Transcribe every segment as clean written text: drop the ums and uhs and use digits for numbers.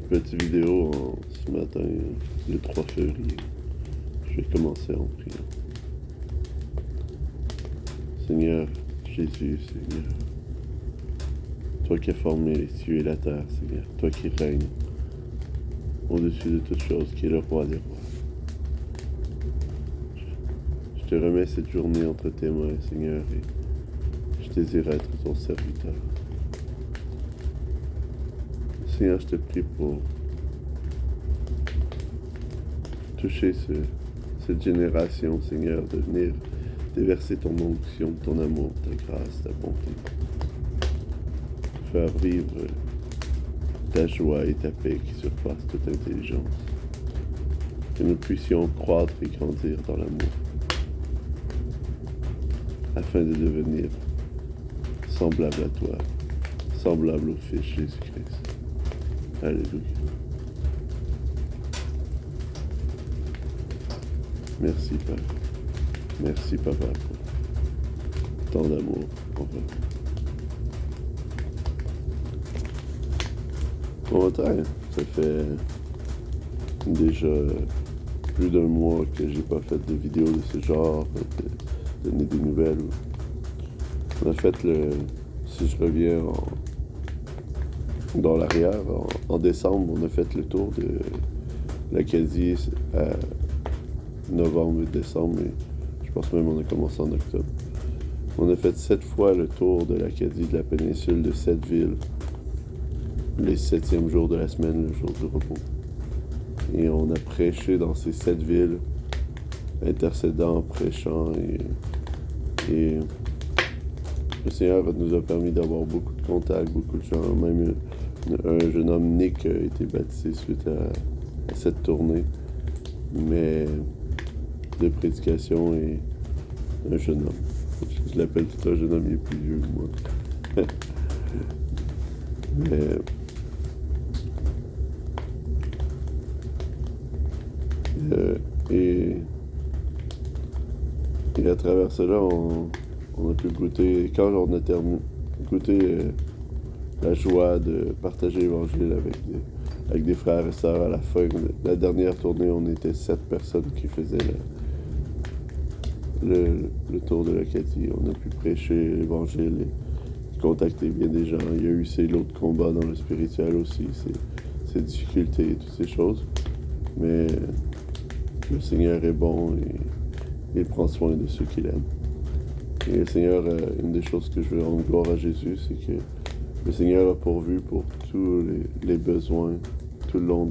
Petite vidéo ce matin, le 3 février. Je vais commencer en priant. Seigneur Jésus, Seigneur, toi qui as formé les cieux et la terre, Seigneur, toi qui règnes au-dessus de toutes choses, qui est le roi des rois. Je te remets cette journée entre tes mains, Seigneur, et je désire être ton serviteur. Seigneur, je te prie pour toucher cette génération, Seigneur, de venir déverser ton onction, ton amour, ta grâce, ta bonté. Faire vivre ta joie et ta paix qui surpassent toute intelligence. Que nous puissions croître et grandir dans l'amour, afin de devenir semblable à toi, semblable au Fils Jésus-Christ. Alléluia. Merci, Père. Merci, Papa, pour tant d'amour envers nous. Bon, ça fait déjà plus d'un mois que j'ai pas fait de vidéo de ce genre, de donner des nouvelles. On a fait si je reviens dans l'arrière, en décembre, on a fait le tour de l'Acadie à novembre, décembre, et je pense même qu'on a commencé en octobre. On a fait 7 fois le tour de l'Acadie, de la péninsule, de 7 villes, les 7e jours de la semaine, le jour du repos. Et on a prêché dans ces 7 villes, intercédant, prêchant, et le Seigneur nous a permis d'avoir beaucoup de contacts, beaucoup de gens. Même un jeune homme, Nick, a été baptisé suite à cette tournée, mais de prédication, et un jeune homme. Je l'appelle tout un jeune homme, il est plus vieux que moi. Mais et à travers cela, on a pu goûter, quand on a goûté la joie de partager l'Évangile avec des frères et sœurs à la fin. La dernière tournée, on était 7 personnes qui faisaient le tour de l'Acadie. On a pu prêcher l'Évangile et contacter bien des gens. Il y a eu ces lots de combat dans le spirituel aussi, ces difficultés et toutes ces choses. Mais le Seigneur est bon et il prend soin de ceux qu'il aime. Et le Seigneur, une des choses que je veux rendre gloire à Jésus, c'est que le Seigneur a pourvu pour tous les besoins tout le long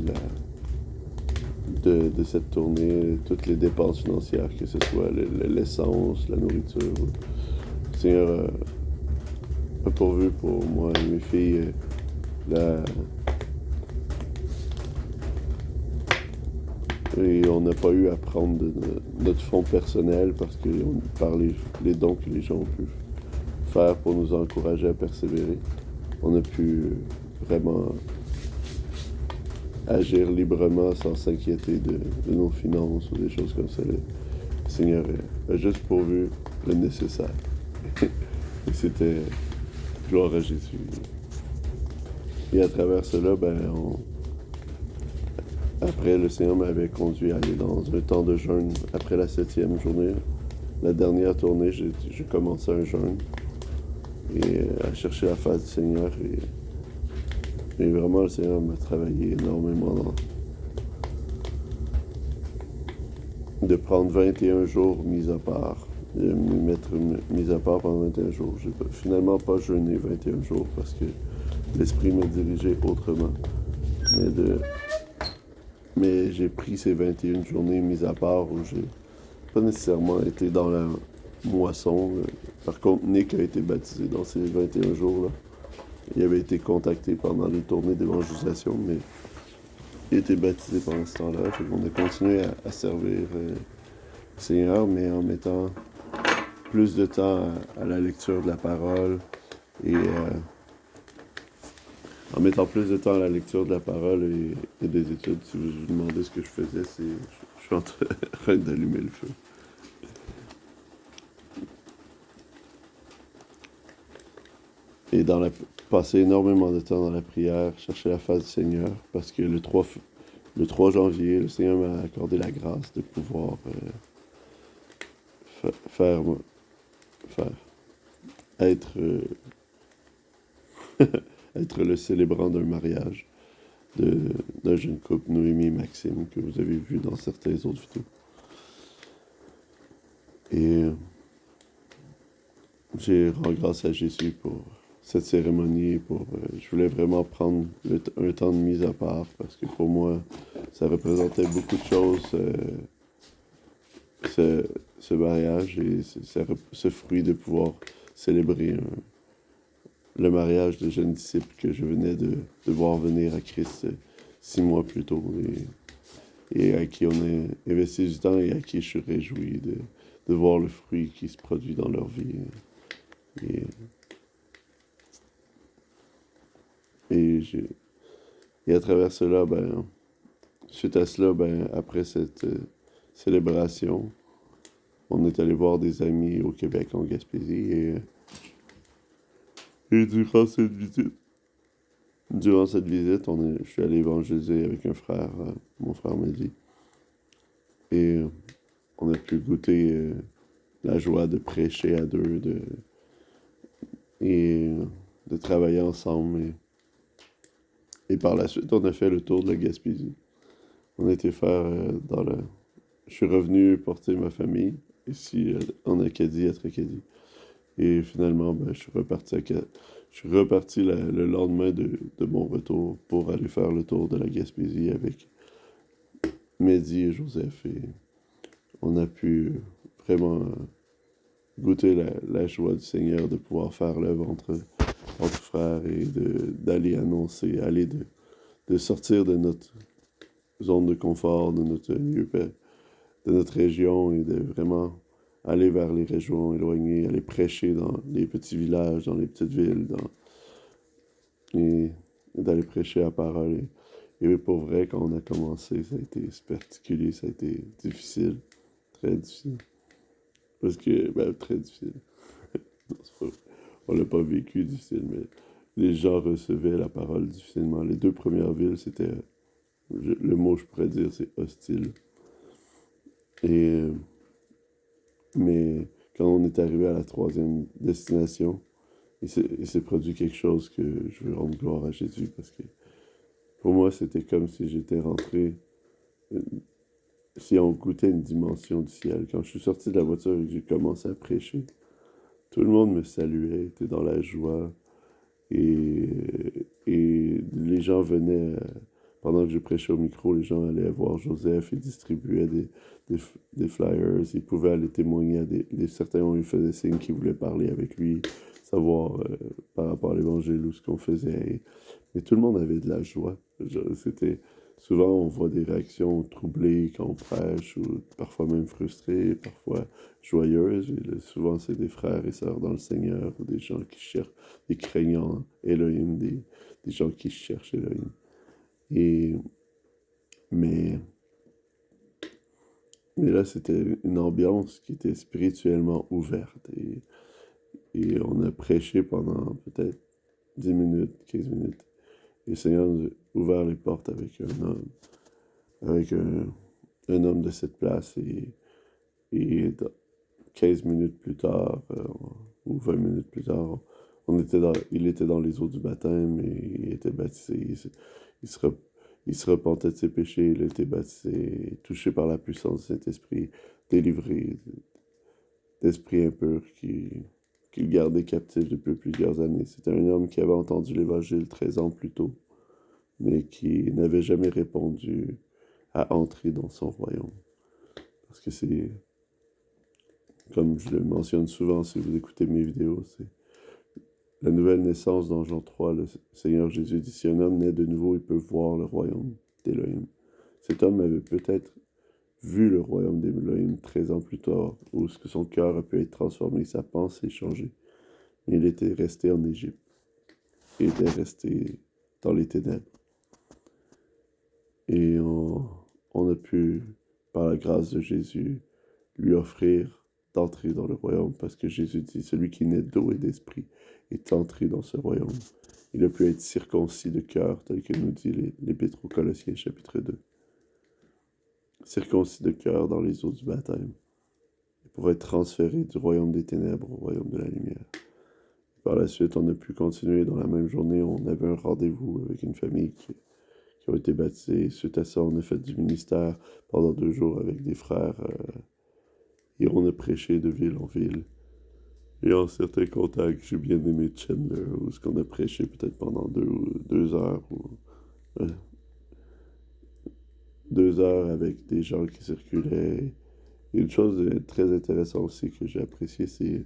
de cette tournée, toutes les dépenses financières, que ce soit l'essence, la nourriture. Le Seigneur a pourvu pour moi et mes filles et on n'a pas eu à prendre de notre fonds personnel parce que par les dons que les gens ont pu faire pour nous encourager à persévérer, on a pu vraiment agir librement sans s'inquiéter de nos finances ou des choses comme ça. Le Seigneur a juste pourvu le nécessaire. Et c'était gloire à Jésus. Et à travers cela, après, le Seigneur m'avait conduit à aller dans un temps de jeûne après la 7e journée. La dernière tournée, j'ai commencé un jeûne et à chercher la face du Seigneur. Et vraiment, le Seigneur m'a travaillé énormément de prendre 21 jours mis à part, de me mettre mis à part pendant 21 jours. J'ai finalement pas jeûné 21 jours parce que l'Esprit m'a dirigé autrement. Mais j'ai pris ces 21 journées mises à part où j'ai pas nécessairement été dans la moisson. Par contre, Nick a été baptisé dans ces 21 jours-là. Il avait été contacté pendant les tournées d'évangélisation, mais il a été baptisé pendant ce temps-là. On a continué à servir le Seigneur, mais en mettant plus de temps à la lecture de la parole et en mettant plus de temps à la lecture de la parole et des études. Si vous vous demandez ce que je faisais, je suis en train d'allumer le feu. et passer énormément de temps dans la prière, chercher la face du Seigneur, parce que le 3 janvier, le Seigneur m'a accordé la grâce de pouvoir faire, faire, être, être le célébrant d'un mariage d'un jeune couple, Noémie et Maxime, que vous avez vu dans certaines autres vidéos. Et j'ai rendu grâce à Jésus pour cette cérémonie. Je voulais vraiment prendre un temps de mise à part parce que pour moi, ça représentait beaucoup de choses, ce mariage et ce fruit de pouvoir célébrer le mariage de jeunes disciples que je venais de voir venir à Christ 6 mois plus tôt et à qui on a investi du temps et à qui je suis réjoui de voir le fruit qui se produit dans leur vie. Et, et à travers cela, suite à cela, après cette célébration, on est allé voir des amis au Québec, en Gaspésie, et durant cette visite, je suis allé évangéliser avec un frère, mon frère Mehdi, et on a pu goûter la joie de prêcher à deux, et de travailler ensemble. Et par la suite, on a fait le tour de la Gaspésie. On a été faire Je suis revenu porter ma famille ici en Acadie, à Tracadie. Et finalement, je suis reparti le lendemain de mon retour pour aller faire le tour de la Gaspésie avec Mehdi et Joseph. Et on a pu vraiment goûter la joie du Seigneur de pouvoir faire l'œuvre entre frères et d'aller annoncer, de sortir de notre zone de confort, de notre lieu, de notre région et de vraiment aller vers les régions éloignées, aller prêcher dans les petits villages, dans les petites villes, et d'aller prêcher la parole. Et pour vrai, quand on a commencé, ça a été particulier, ça a été difficile, très difficile. Parce que, très difficile. Non, on l'a pas vécu difficile, mais les gens recevaient la parole difficilement. Les 2 premières villes, c'était, le mot que je pourrais dire, c'est hostile. Et, mais quand on est arrivé à la 3e destination, il s'est produit quelque chose que je veux rendre gloire à Jésus parce que pour moi, c'était comme si j'étais rentré, si on goûtait une dimension du ciel. Quand je suis sorti de la voiture et que j'ai commencé à prêcher, tout le monde me saluait, était dans la joie. Et les gens venaient, pendant que je prêchais au micro, les gens allaient voir Joseph et distribuaient des flyers. Ils pouvaient aller témoigner certains, on lui faisait signe qu'ils voulaient parler avec lui, savoir par rapport à l'évangile ou ce qu'on faisait. Et tout le monde avait de la joie. Souvent, on voit des réactions troublées quand on prêche, ou parfois même frustrées, parfois joyeuses. Et souvent, c'est des frères et sœurs dans le Seigneur, ou des gens qui cherchent, des craignants Elohim, des gens qui cherchent Elohim. Mais là, c'était une ambiance qui était spirituellement ouverte. Et on a prêché pendant peut-être 10 minutes, 15 minutes. Et le Seigneur nous a ouvert les portes avec un homme de cette place. Et 15 minutes plus tard, ou 20 minutes plus tard, il était dans les eaux du baptême et il était baptisé. Il se repentait de ses péchés, il était baptisé, touché par la puissance du Saint-Esprit, délivré d'esprits impurs qu'il gardait captif depuis plusieurs années. C'était un homme qui avait entendu l'Évangile 13 ans plus tôt, mais qui n'avait jamais répondu à entrer dans son royaume. Parce que c'est, comme je le mentionne souvent si vous écoutez mes vidéos, c'est la nouvelle naissance dans Jean 3, le Seigneur Jésus dit, si un homme naît de nouveau, il peut voir le royaume d'Élohim. Cet homme avait peut-être vu le royaume d'Élohim 13 ans plus tard, où son cœur a pu être transformé, sa pensée changée. Mais il était resté en Égypte. Il était resté dans les ténèbres. Et on a pu, par la grâce de Jésus, lui offrir d'entrer dans le royaume, parce que Jésus dit, celui qui naît d'eau et d'esprit est entré dans ce royaume. Il a pu être circoncis de cœur, tel que nous dit l'Épître aux Colossiens, chapitre 2. Circoncis de cœur dans les eaux du baptême, pour être transféré du royaume des ténèbres au royaume de la lumière. Par la suite, on a pu continuer dans la même journée. On avait un rendez-vous avec une famille qui ont été baptisés. Suite à ça, on a fait du ministère pendant 2 jours avec des frères. Et on a prêché de ville en ville. Et en certains contacts, j'ai bien aimé Chandler, où ce qu'on a prêché peut-être pendant 2 heures. 2 heures avec des gens qui circulaient. Et une chose très intéressante aussi que j'ai apprécié, c'est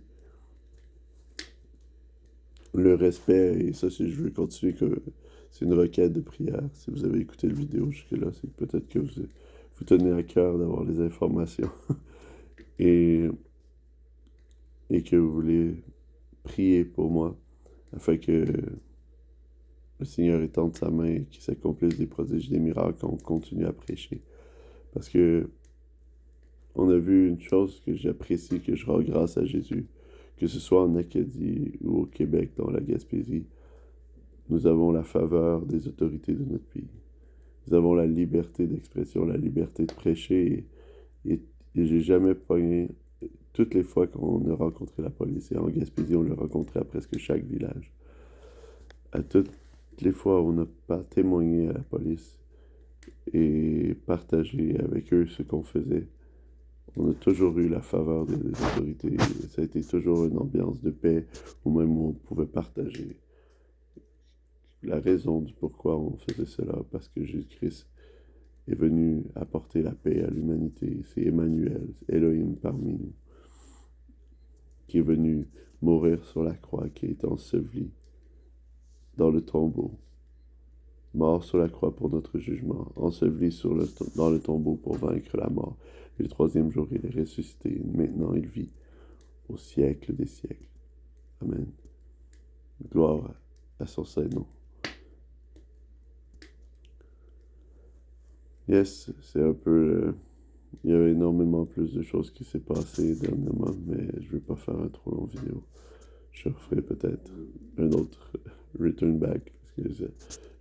le respect. Et ça, si je veux continuer, que c'est une requête de prière. Si vous avez écouté la vidéo jusque-là, c'est peut-être que vous tenez à cœur d'avoir les informations. et que vous voulez prier pour moi, afin que le Seigneur étende sa main et qu'il s'accomplisse des prodiges, des miracles, qu'on continue à prêcher. Parce que on a vu une chose que j'apprécie, que je rends grâce à Jésus, que ce soit en Acadie ou au Québec, dans la Gaspésie, nous avons la faveur des autorités de notre pays. Nous avons la liberté d'expression, la liberté de prêcher, et j'ai jamais pogné. Toutes les fois qu'on a rencontré la police, et en Gaspésie, on l'a rencontré à presque chaque village. À toutes les fois où on n'a pas témoigné à la police et partagé avec eux ce qu'on faisait, on a toujours eu la faveur des autorités. Ça a été toujours une ambiance de paix, où même on pouvait partager la raison du pourquoi on faisait cela, parce que Jésus-Christ est venu apporter la paix à l'humanité. C'est Emmanuel, Elohim parmi nous, qui est venu mourir sur la croix, qui a été enseveli dans le tombeau, mort sur la croix pour notre jugement, enseveli dans le tombeau pour vaincre la mort. Et le 3e jour, il est ressuscité. Maintenant, il vit au siècle des siècles. Amen. Gloire à son Saint-Nom. Yes, c'est un peu... il y a énormément plus de choses qui s'est passé dernièrement, mais je ne vais pas faire un trop long vidéo. Je referai peut-être un autre return back, parce que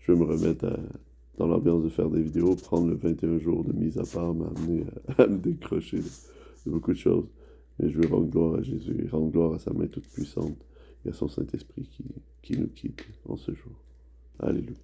je vais me remettre dans l'ambiance de faire des vidéos. Prendre le 21 jours de mise à part m'a amené à me décrocher de beaucoup de choses. Mais je veux rendre gloire à Jésus, et rendre gloire à sa main toute puissante et à son Saint-Esprit qui nous quitte en ce jour. Alléluia.